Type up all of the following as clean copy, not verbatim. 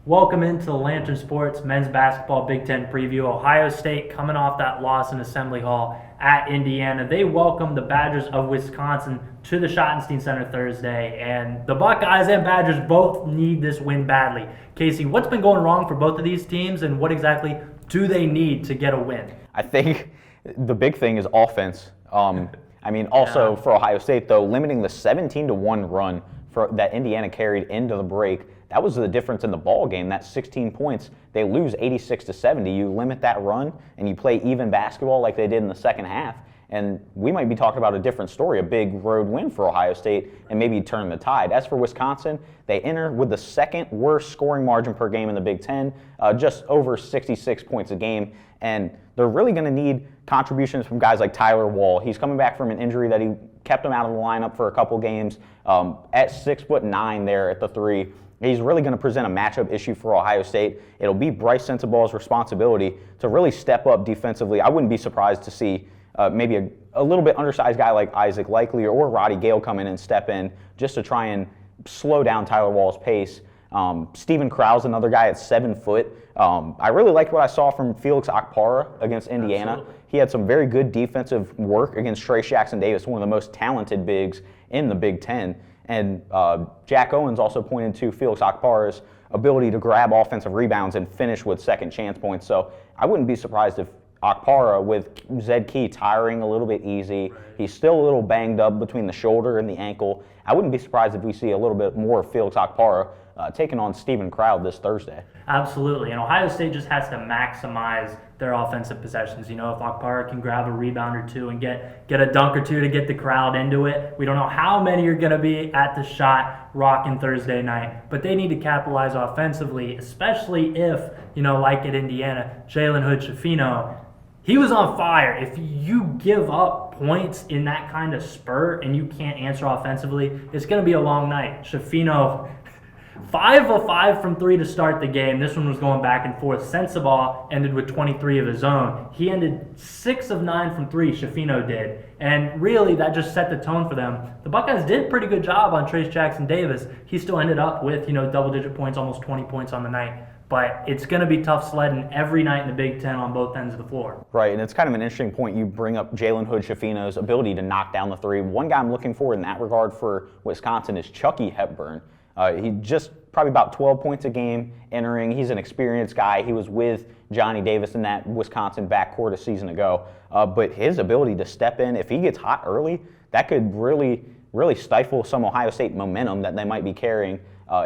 Welcome into the Lantern Sports Men's Basketball Big Ten Preview. Ohio State coming off that loss in Assembly Hall at Indiana. They welcome the Badgers of Wisconsin to the Schottenstein Center Thursday, and the Buckeyes and Badgers both need this win badly. Casey, what's been going wrong for both of these teams, and what exactly do they need to get a win? I think the big thing is offense. Also for Ohio State, though, limiting the 17-1 run that Indiana carried into the break, that was the difference in the ball game. That 16 points, they lose 86-70. You limit that run and you play even basketball like they did in the second half, and we might be talking about a different story, a big road win for Ohio State, and maybe turn the tide. As for Wisconsin, they enter with the second worst scoring margin per game in the Big Ten, just over 66 points a game, and they're really going to need contributions from guys like Tyler Wall. He's coming back from an injury that he kept him out of the lineup for a couple games. At 6'9" there at the three, he's really going to present a matchup issue for Ohio State. It'll be Bryce Sensabaugh's responsibility to really step up defensively. I wouldn't be surprised to see maybe a little bit undersized guy like Isaac Likely or Roddy Gale come in and step in just to try and slow down Tyler Wall's pace. Steven Krause, another guy at 7 foot. I really liked what I saw from Felix Okpara against Indiana. Absolutely. He had some very good defensive work against Trey Jackson-Davis, one of the most talented bigs in the Big Ten. And Jack Owens also pointed to Felix Okpara's ability to grab offensive rebounds and finish with second chance points. So I wouldn't be surprised if Okpara, with Zed Key tiring a little bit easy, he's still a little banged up between the shoulder and the ankle. I wouldn't be surprised if we see a little bit more of Felix Okpara taking on Steven Krause this Thursday. Absolutely, and Ohio State just has to maximize their offensive possessions. You know, if Okpara can grab a rebound or two and get a dunk or two to get the crowd into it, we don't know how many are going to be at the shot rocking Thursday night, but they need to capitalize offensively, especially if, like at Indiana, Jalen Hood-Schifino, he was on fire. If you give up points in that kind of spurt and you can't answer offensively, it's going to be a long night. Schifino, 5 of 5 from 3 to start the game. This one was going back and forth. Sensabaugh ended with 23 of his own. He ended 6 of 9 from 3, Schifino did. And really, that just set the tone for them. The Buckeyes did a pretty good job on Trayce Jackson-Davis. He still ended up with, double-digit points, almost 20 points on the night. But it's going to be tough sledding every night in the Big Ten on both ends of the floor. Right, and it's kind of an interesting point you bring up Jalen Hood-Schifino's ability to knock down the three. One guy I'm looking for in that regard for Wisconsin is Chucky Hepburn. He just probably about 12 points a game entering. He's an experienced guy. He was with Johnny Davis in that Wisconsin backcourt a season ago. But his ability to step in, if he gets hot early, that could really, really stifle some Ohio State momentum that they might be carrying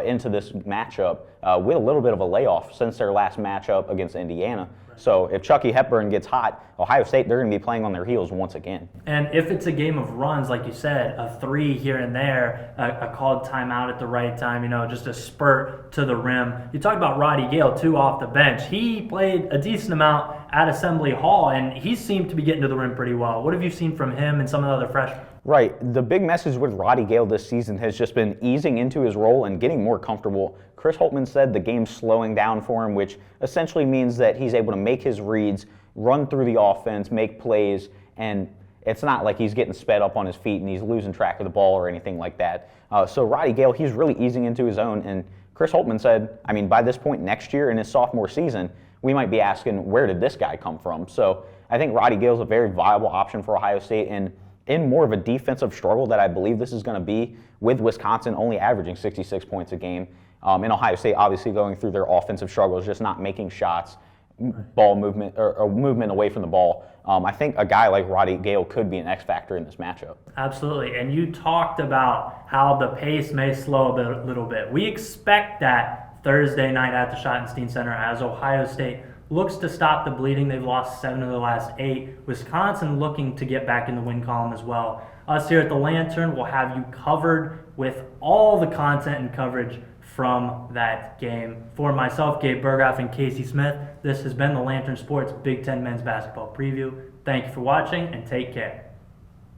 into this matchup with a little bit of a layoff since their last matchup against Indiana. So if Chucky Hepburn gets hot, Ohio State, they're going to be playing on their heels once again. And if it's a game of runs, like you said, a three here and there, a called timeout at the right time, just a spurt to the rim. You talk about Roddy Gale, too, off the bench. He played a decent amount at Assembly Hall, and he seemed to be getting to the rim pretty well. What have you seen from him and some of the other freshmen? Right. The big message with Roddy Gale this season has just been easing into his role and getting more comfortable. Chris Holtmann said the game's slowing down for him, which essentially means that he's able to make his reads, run through the offense, make plays, and it's not like he's getting sped up on his feet and he's losing track of the ball or anything like that. So Roddy Gale, he's really easing into his own, and Chris Holtmann said, by this point next year in his sophomore season, we might be asking, where did this guy come from? So I think Roddy Gale's a very viable option for Ohio State, and in more of a defensive struggle that I believe this is going to be, with Wisconsin only averaging 66 points a game, and Ohio State obviously going through their offensive struggles, just not making shots, ball movement, or movement away from the ball. I think a guy like Roddy Gale could be an X factor in this matchup. Absolutely, and you talked about how the pace may slow a little bit. We expect that Thursday night at the Schottenstein Center as Ohio State looks to stop the bleeding. They've lost 7 of the last 8. Wisconsin looking to get back in the win column as well. Us here at the Lantern will have you covered with all the content and coverage from that game. For myself, Gabe Burggraf, and Casey Smith, this has been the Lantern Sports Big Ten Men's Basketball Preview. Thank you for watching, and take care.